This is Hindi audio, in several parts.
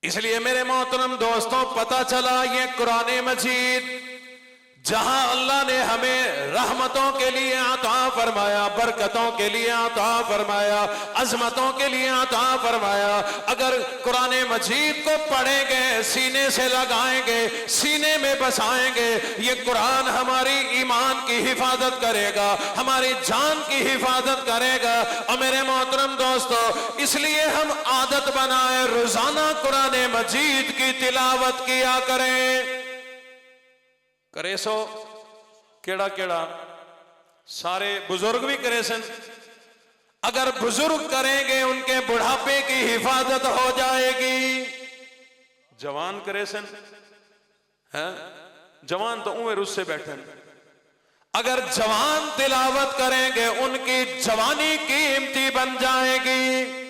इसलिए मेरे मोहतरम दोस्तों, पता चला ये कुरान मजीद जहां अल्लाह ने हमें रहमतों के लिए अता फरमाया, बरकतों के लिए अता फरमाया, अजमतों के लिए अता फरमाया। अगर कुरान मजीद को पढ़ेंगे, सीने से लगाएंगे, सीने में बसाएंगे, ये कुरान हमारी ईमान की हिफाजत करेगा, हमारी जान की हिफाजत करेगा। और मेरे मोहतरम दोस्तों, इसलिए हम आदत बनाए रोजाना कुरान मजीद की तिलावत किया करें। करे सो केड़ा केड़ा सारे बुजुर्ग भी करे सन। अगर बुजुर्ग करेंगे उनके बुढ़ापे की हिफाजत हो जाएगी। जवान करे सन है, जवान तो उम्र उससे बैठे। अगर जवान तिलावत करेंगे उनकी जवानी कीमती बन जाएगी।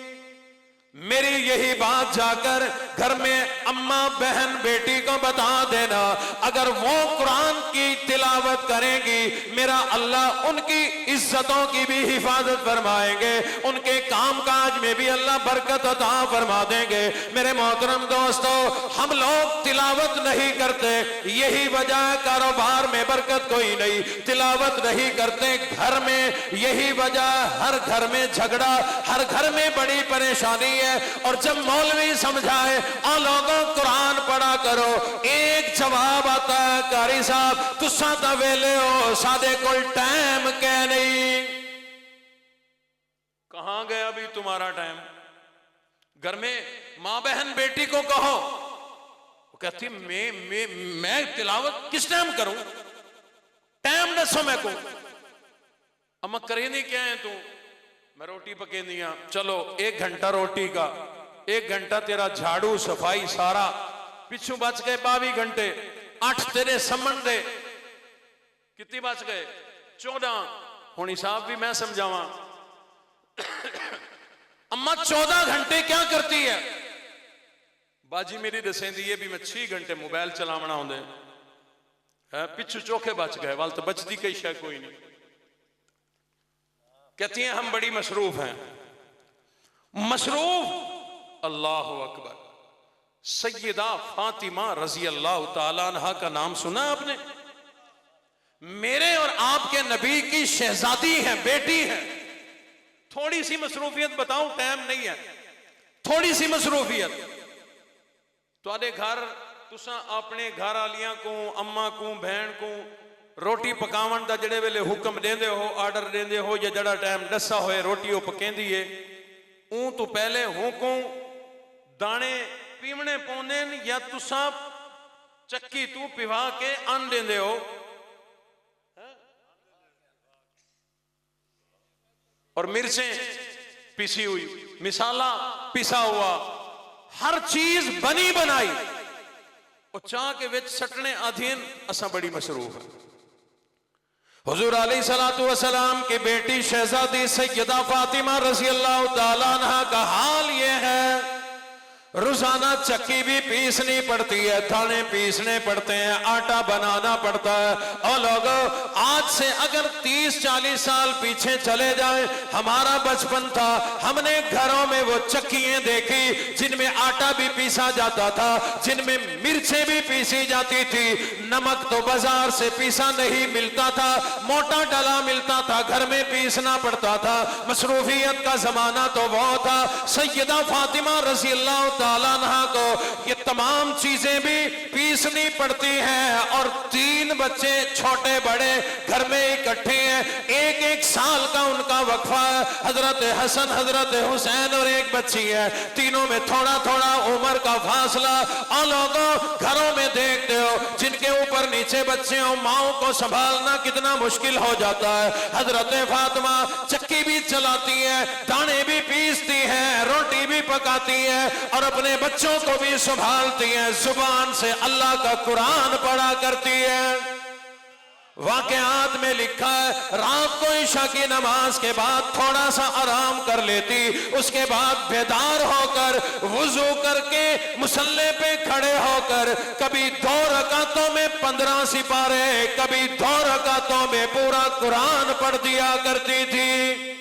मेरी यही बात जाकर घर में अम्मा बहन बेटी को बता देना, अगर वो कुरान की तिलावत करेंगी, मेरा अल्लाह उनकी इज्जतों की भी हिफाजत फरमाएंगे, उनके कामकाज में भी अल्लाह बरकत अता फरमा देंगे। मेरे मोहतरम दोस्तों, हम लोग तिलावत नहीं करते, यही वजह कारोबार में बरकत कोई नहीं, तिलावत नहीं करते घर में, यही वजह हर घर में झगड़ा, हर घर में बड़ी परेशानी है। और जब मौलवी समझाए और लोगों कुरान पढ़ा करो, एक जवाब आता है, कारी साहब तुसा तो वेले हो, सादे कोल टाइम कह नहीं। कहां गया अभी तुम्हारा टाइम? घर में मां बहन बेटी को कहो, वो कहती मैं तिलावत किस टाइम करूं, टाइम दसो मैं को। अम्मा करे नहीं क्या है तू? मैं रोटी पके दिया, चलो 1 घंटा रोटी का, 1 घंटा तेरा झाड़ू सफाई सारा, पिछू बच गए 22 घंटे, 8 तेरे समन दे, कितनी बच गए? 14। हुण हिसाब भी मैं समझावा। अम्मा 14 घंटे क्या करती है? बाजी मेरी दसेंदी है भी मैं 6 घंटे मोबाइल चलावना होंगे, पिछू चोखे बच गए, वाल तो बचती कई शय कोई नहीं। कहती हैं हम बड़ी मसरूफ हैं। मसरूफ, अल्लाह अकबर। सैयदा फातिमा रजी अल्लाह ताला अन्हा का नाम सुना आपने? मेरे और आपके नबी की शहजादी है, बेटी है। थोड़ी सी मसरूफियत बताऊं, टाइम नहीं है, थोड़ी सी मसरूफियत। तुहाडे घर तुसा अपने घर वालियां को, अम्मा को, बहन को रोटी पकावन का जिहड़े वेले हुक्म देंदे हो, आर्डर देंदे हो, या जड़ा टाइम दसा होए रोटी वो पकेंदी है, ऊं तो पहले हुक्म दाने पीवने पौंदे या तुसा चक्की तू पिवा के अन देंदे हो? और मिर्चें पिसी हुई, मिसाला पिसा हुआ, हर चीज बनी बनाई और चाह के विच सटने अधीन असा बड़ी मसरूफ है। हुजूर अलैहिस्सलातु वस्सलाम की बेटी शहजादी सैयदा फातिमा रज़ी अल्लाह ताला अन्हा का हाल ये है, रोजाना चक्की भी पीसनी पड़ती है, दाने पीसने पड़ते हैं, आटा बनाना पड़ता है। और लोगों, आज से अगर 30-40 साल पीछे चले जाए, हमारा बचपन था, हमने घरों में वो चक्कियां देखी जिनमें आटा भी पीसा जाता था, जिनमें मिर्चें भी पीसी जाती थी। नमक तो बाजार से पीसा नहीं मिलता था, मोटा डला मिलता था, घर में पीसना पड़ता था। मसरूफियत का जमाना तो वो था। सैयदा फातिमा रज़ी अल्लाह ताला अन्हा को ये तमाम चीजें भी पीसनी पड़ती हैं। और 3 बच्चे छोटे बड़े घर में इकट्ठे हैं, 1-1 साल का उनका वक्फा है। हजरत हसन, हजरत हुसैन और एक बच्ची है, तीनों में थोड़ा थोड़ा उम्र का फासला। और लोगों, घरों में देखते हो जिनके ऊपर नीचे बच्चे हो, माओ को संभालना कितना मुश्किल हो जाता है। हजरत फातिमा चक्की भी चलाती है, दाने भी पीसती है, रोटी भी पकाती है और अपने बच्चों को भी संभालती है, जुबान से अल्लाह का कुरान पढ़ा करती है। वाकयात में लिखा है, रात को इशा की नमाज के बाद थोड़ा सा आराम कर लेती, उसके बाद बेदार होकर वुजू करके मुसल्ले पे खड़े होकर कभी 2 रकातों में 15 सिपारे, कभी 2 रकातों में पूरा कुरान पढ़ दिया करती थी।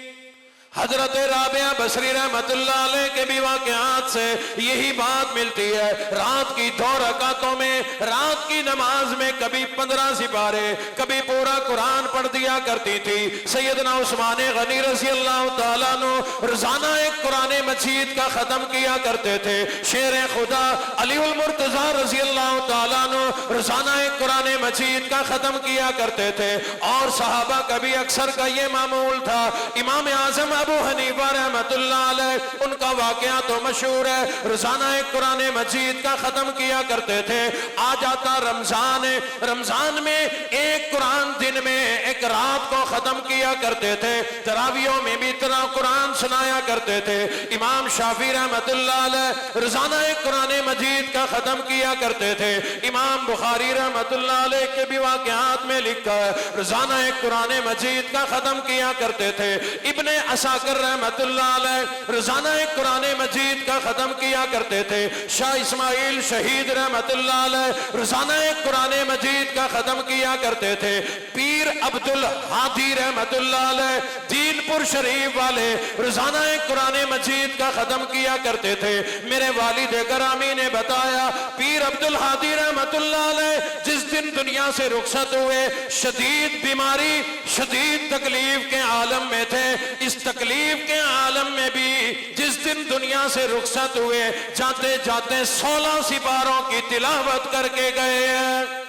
हजरत राबिया बसरी रहमतुल्लाह अलैह के भी वाक़यात से यही बात मिलती है। रात की 2 रकातों में, रात की नमाज में कभी 15 सिपारे, कभी पूरा कुरान पढ़ दिया करती थी। सैयदना उस्मान गनी रज़ी अल्लाह ताला अन्हु रोजाना एक कुरान मजीद का खत्म किया करते थे। शेर खुदा अली उल मुर्तजा रज़ी अल्लाह ताला अन्हु रोजाना एक कुरान मजीद का खत्म किया करते थे। और सहाबा का भी अक्सर का ये मामूल था। इमाम आजम अबू हनीफा रहमतुल्लाह अलैह उनका वाकया तो मशहूर है, रोजाना एक कुरान मजीद का खत्म किया करते थे। आ जाता रमजान, रमजान में एक कुरान दिन में, एक रात को खत्म किया करते थे। तरावियों में भी इतना कुरान सुनाया करते थे। इमाम शाफी रहमतुल्लाह अलैह रोजाना एक कुरान मजीद का खत्म किया करते थे। इमाम बुखारी रहमतुल्लाह अलैह के भी वाकयात में लिखा है, रोजाना एक कुरान मजीद का खत्म किया करते थे। इब्ने असाकिर रहमतुल्लाह अलैह रोजाना एक कुरान मजीद का खत्म किया करते थे। शाह इस्माइल शहीद रहमतुल्लाह अलैह रोजाना एक कुरान मजीद का खत्म किया करते थे। पीर अब्दुल हादी रहमतुल्लाह अलैह दीनपुर शरीफ वाले रोजाना एक कुरान मजीद का खत्म किया करते थे। मेरे वालिद गिरामी ने बताया, पीर अब्दुल हादी रहमतुल्लाह अलैह जिस दिन दुनिया से रुखसत हुए, शदीद बीमारी, शदीद तकलीफ के आलम में थे। इस तकलीफ के आलम में भी जिस दिन दुनिया से रुखसत हुए, जाते जाते 16 सिपारों की तिलावत करके गए हैं।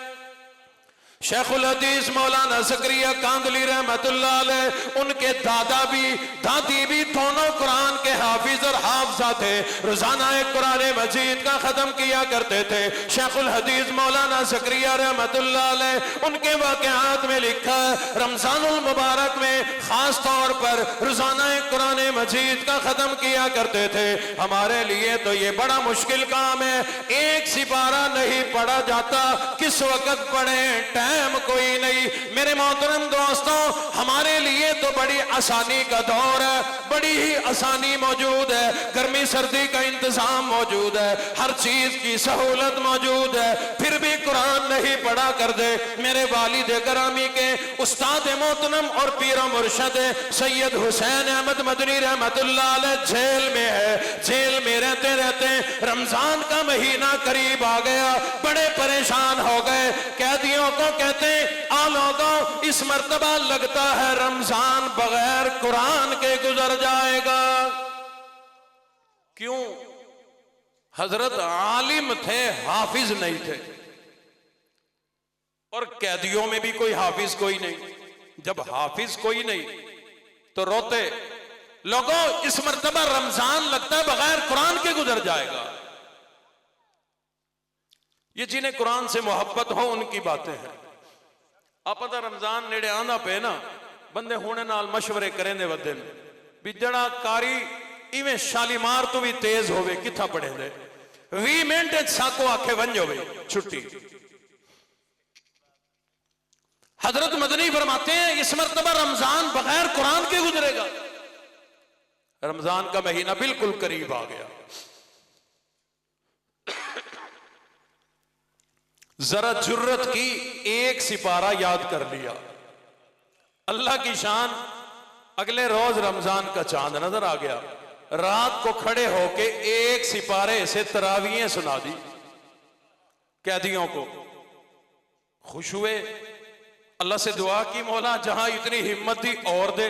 शेखुल हदीस मौलाना ज़करिया कांदली रहमतुल्लाह अलैह, उनके दादा भी दादी भी दोनों कुरान के हाफिज और हाफजा थे। रोजाना एक कुरान मजीद का खत्म किया करते थे। शेखुल हदीस मौलाना ज़करिया रहमतुल्लाह अलैह उनके वाक़यात में लिखा है, रमजानुल मुबारक में खास तौर पर रोजाना एक कुरान मजीद का खत्म किया करते थे। हमारे लिए तो ये बड़ा मुश्किल काम है, एक सिपारा नहीं पढ़ा जाता, किस वक्त पढ़े, टाइम कोई नहीं। मेरे मोहतरम दोस्तों, हमारे लिए तो बड़ी आसानी का दौर है, बड़ी ही आसानी मौजूद है, गर्मी सर्दी का इंतजाम मौजूद है, हर चीज की सहूलत मौजूद है, फिर भी कुरान नहीं पढ़ा कर दे। मेरे वालिद गिरामी के उस्ताद मोहतरम और पीर मुर्शद सैयद हुसैन अहमद मदनी रहमतुल्लाह अलैह जेल में है। जेल में रहते रहते रमजान का महीना करीब आ गया, बड़े परेशान हो गए। कैदियों को कहते, आ लोगों, इस मर्तबा लगता है रमजान बगैर कुरान के गुजर जाएगा। क्यों? हजरत आलिम थे, हाफिज नहीं थे, और कैदियों में भी कोई हाफिज कोई नहीं। जब हाफिज कोई नहीं तो रोते, लोगों इस मर्तबा रमजान लगता है बगैर कुरान के गुजर जाएगा। ये जिन्हें कुरान से मोहब्बत हो उनकी बातें हैं। आप पता रमजान नेड़े आंदा पे ना, बंदे होने नाल मशवरे करें दे वदे भी जड़ा कारी इवें शालीमार तो भी तेज होवे, किथा पढ़े दे 20 मिनट साको आखे वन होवे छुट्टी। हजरत मदनी फरमाते हैं, इस मर्तबा रमजान बगैर कुरान के गुजरेगा। रमजान का महीना बिल्कुल करीब आ गया। जरा जुर्रत की, एक सिपारा याद कर लिया। अल्लाह की शान, अगले रोज रमजान का चांद नजर आ गया। रात को खड़े होके एक सिपारे से तरावियां सुना दी कैदियों को। खुश हुए, अल्लाह से दुआ की, मौला जहां इतनी हिम्मत दी और दे।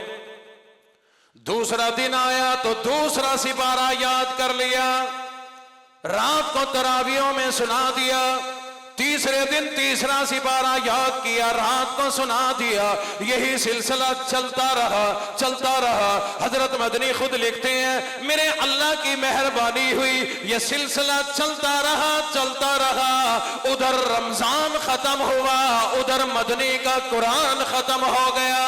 दूसरा दिन आया तो दूसरा सिपारा याद कर लिया, रात को तरावियों में सुना दिया। तीसरे दिन तीसरा सिपारा याद किया, रात को सुना दिया। यही सिलसिला चलता रहा, चलता रहा। हजरत मदनी खुद लिखते हैं, मेरे अल्लाह की मेहरबानी हुई, यह सिलसिला चलता रहा, चलता रहा। उधर रमजान खत्म हुआ, उधर मदनी का कुरान खत्म हो गया।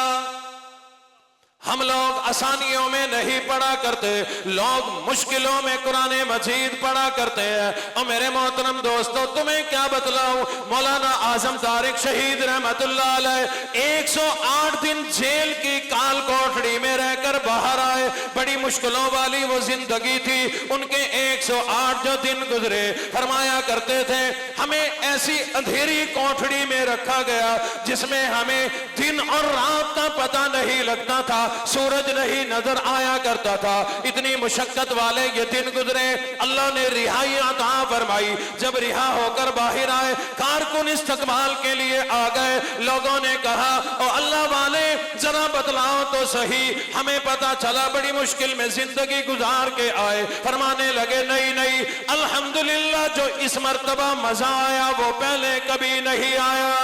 हम लोग आसानियों में नहीं पढ़ा करते, लोग मुश्किलों में कुरान मजीद पढ़ा करते हैं। और मेरे मोहतरम दोस्तों, तुम्हें क्या बतलाऊं, मौलाना आजम तारिक शहीद रहमतुल्लाह अलैह 108 दिन जेल की काल कोठड़ी में रहकर बाहर आए। बड़ी मुश्किलों वाली वो जिंदगी थी, उनके 108 जो दिन गुजरे। फरमाया करते थे, हमें ऐसी अंधेरी कोठड़ी में रखा गया जिसमें हमें दिन और रात का पता नहीं लगता था। सूरज नहीं नजर आया करता था। इतनी मुशक्कत वाले ये दिन गुजरे, अल्लाह ने रिहाई अता फरमाई। जब रिहा होकर बाहर आए, कारकुन इस्तकबाल के लिए आ गए। लोगों ने कहा, ओ अल्लाह वाले जरा बतलाओ तो सही, हमें पता चला बड़ी मुश्किल में जिंदगी गुजार के आए। फरमाने लगे, नहीं नहीं, अल्हम्दुलिल्लाह जो इस मर्तबा मजा आया वो पहले कभी नहीं आया।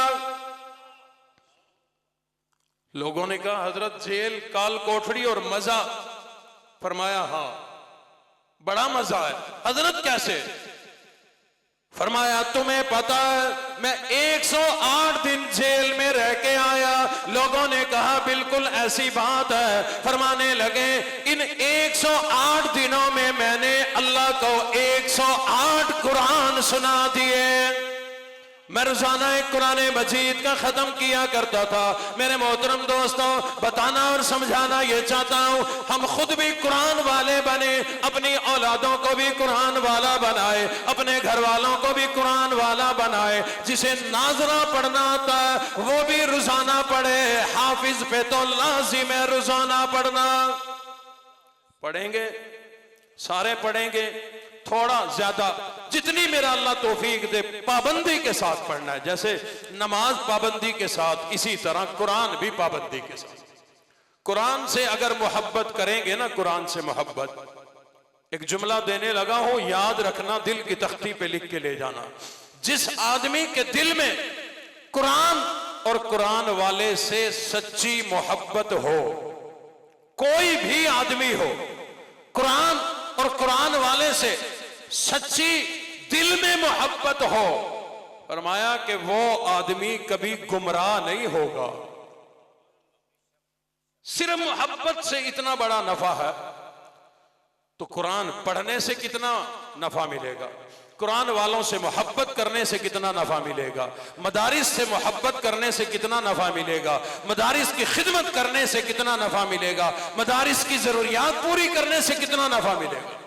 लोगों ने कहा, हजरत जेल, काल कोठड़ी और मजा? फरमाया, हाँ बड़ा मजा है। हजरत कैसे? फरमाया, तुम्हें पता है मैं 108 दिन जेल में रह के आया। लोगों ने कहा, बिल्कुल ऐसी बात है। फरमाने लगे, इन 108 दिनों में मैंने अल्लाह को 108 कुरान सुना दिए। मैं रोजाना एक कुरान मजीद का खत्म किया करता था। मेरे मोहतरम दोस्तों, बताना और समझाना ये चाहता हूं, हम खुद भी कुरान वाले बने, अपनी औलादों को भी कुरान वाला बनाए, अपने घर वालों को भी कुरान वाला बनाए। जिसे नाजरा पढ़ना आता है वो भी रोजाना पढ़े। हाफिज पे तो लाजिम है रोजाना पढ़ना। पढ़ेंगे, सारे पढ़ेंगे, थोड़ा ज्यादा जितनी मेरा अल्लाह तौफीक दे पाबंदी के साथ पढ़ना है। जैसे नमाज पाबंदी के साथ, इसी तरह कुरान भी पाबंदी के साथ। कुरान से अगर मोहब्बत करेंगे ना, कुरान से मोहब्बत, एक जुमला देने लगा हूं, याद रखना, दिल की तख्ती पे लिख के ले जाना। जिस आदमी के दिल में कुरान और कुरान वाले से सच्ची मोहब्बत हो, कोई भी आदमी हो, कुरान और कुरान वाले से सच्ची दिल में मोहब्बत हो, फरमाया कि वो आदमी कभी गुमराह नहीं होगा। सिर्फ मोहब्बत से इतना बड़ा नफा है, तो कुरान पढ़ने से कितना नफा मिलेगा, कुरान वालों से मोहब्बत करने से कितना नफा मिलेगा, मदारिस से मोहब्बत करने से कितना नफा मिलेगा, मदारिस की खिदमत करने से कितना नफा मिलेगा, मदारिस की जरूरियात पूरी करने से कितना नफा मिलेगा।